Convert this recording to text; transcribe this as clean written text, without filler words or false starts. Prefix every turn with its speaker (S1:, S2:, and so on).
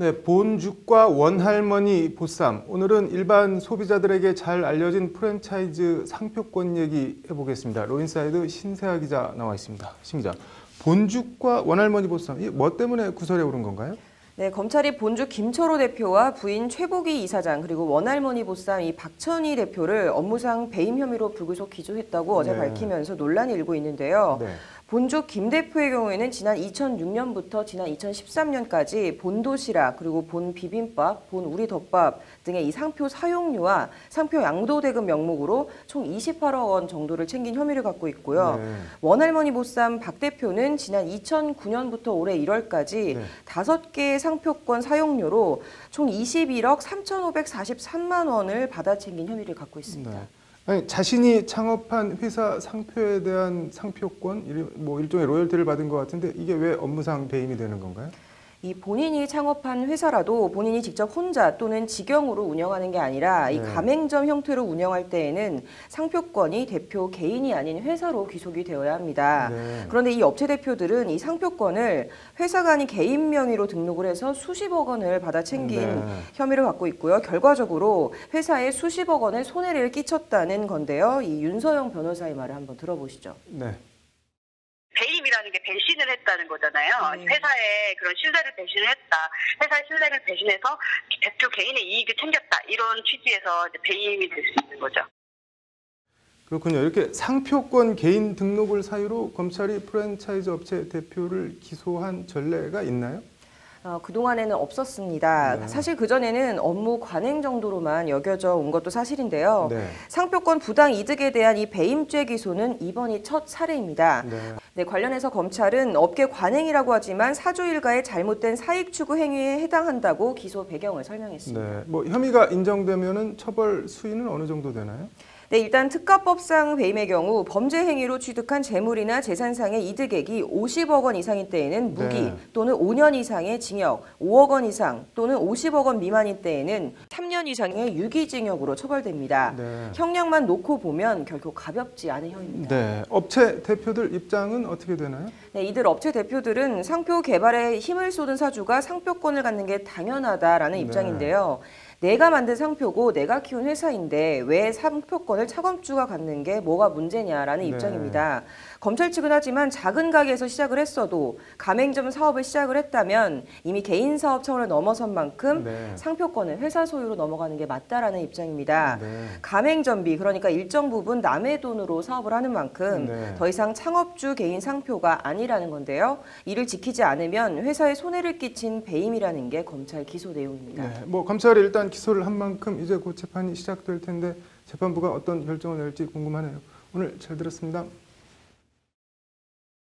S1: 네, 본죽과 원할머니 보쌈. 오늘은 일반 소비자들에게 잘 알려진 프랜차이즈 상표권 얘기 해보겠습니다. 로인사이드 신세아 기자 나와 있습니다. 신 기자, 본죽과 원할머니 보쌈, 이게 뭐 때문에 구설에 오른 건가요?
S2: 네, 검찰이 본죽 김철호 대표와 부인 최보기 이사장 그리고 원할머니 보쌈 이 박천희 대표를 업무상 배임 혐의로 불구속 기소했다고 어제 밝히면서 논란이 일고 있는데요.
S1: 네.
S2: 본죽 김 대표의 경우에는 지난 2006년부터 지난 2013년까지 본도시락 그리고 본 비빔밥, 본 우리덮밥 등의 이 상표 사용료와 상표 양도대금 명목으로 총 28억 원 정도를 챙긴 혐의를 갖고 있고요.
S1: 네.
S2: 원할머니 보쌈 박 대표는 지난 2009년부터 올해 1월까지 5개의 상표권 사용료로 총 21억 3,543만 원을 받아 챙긴 혐의를 갖고 있습니다.
S1: 네. 아니, 자신이 창업한 회사 상표에 대한 상표권, 뭐 일종의 로열티를 받은 것 같은데 이게 왜 업무상 배임이 되는 건가요?
S2: 이 본인이 창업한 회사라도 본인이 직접 혼자 또는 직영으로 운영하는 게 아니라 이 가맹점 형태로 운영할 때에는 상표권이 대표 개인이 아닌 회사로 귀속이 되어야 합니다.
S1: 네.
S2: 그런데 이 업체 대표들은 이 상표권을 회사가 아닌 개인 명의로 등록을 해서 수십억 원을 받아 챙긴 혐의를 받고 있고요. 결과적으로 회사에 수십억 원의 손해를 끼쳤다는 건데요. 이 윤서영 변호사의 말을 한번 들어보시죠.
S1: 네.
S3: 배임이라는 게 배신을 했다는 거잖아요. 회사의 그런 신뢰를 배신을 했다. 회사의 신뢰를 배신해서 대표 개인의 이익을 챙겼다. 이런 취지에서 이제 배임이 될 수 있는 거죠.
S1: 그렇군요. 이렇게 상표권 개인 등록을 사유로 검찰이 프랜차이즈 업체 대표를 기소한 전례가 있나요?
S2: 그동안에는 없었습니다. 사실 그전에는 업무 관행 정도로만 여겨져 온 것도 사실인데요. 상표권 부당 이득에 대한 이 배임죄 기소는 이번이 첫 사례입니다. 네, 관련해서 검찰은 업계 관행이라고 하지만 사주 일가의 잘못된 사익 추구 행위에 해당한다고 기소 배경을 설명했습니다.
S1: 네, 뭐 혐의가 인정되면은 처벌 수위는 어느 정도 되나요?
S2: 네, 일단 특가법상 배임의 경우 범죄 행위로 취득한 재물이나 재산상의 이득액이 50억 원 이상인 때에는 무기 또는 5년 이상의 징역, 5억 원 이상 또는 50억 원 미만인 때에는 3년 이상의 유기징역으로 처벌됩니다. 형량만 놓고 보면 결코 가볍지 않은 혐의입니다.
S1: 네, 업체 대표들 입장은 어떻게 되나요?
S2: 네, 이들 업체 대표들은 상표 개발에 힘을 쏟은 사주가 상표권을 갖는 게 당연하다라는 입장인데요. 내가 만든 상표고 내가 키운 회사인데 왜 상표권을 차관주가 갖는 게 뭐가 문제냐라는 입장입니다. 검찰 측은 하지만 작은 가게에서 시작을 했어도 가맹점 사업을 시작을 했다면 이미 개인 사업 차원을 넘어선 만큼 상표권은 회사 소유로 넘어가는 게 맞다라는 입장입니다. 가맹점비, 그러니까 일정 부분 남의 돈으로 사업을 하는 만큼 더 이상 창업주 개인 상표가 아니라는 건데요. 이를 지키지 않으면 회사에 손해를 끼친 배임이라는 게 검찰 기소 내용입니다.
S1: 네, 뭐 검찰이 일단 기소를 한 만큼 이제 곧 재판이 시작될 텐데 재판부가 어떤 결정을 낼지 궁금하네요. 오늘 잘 들었습니다.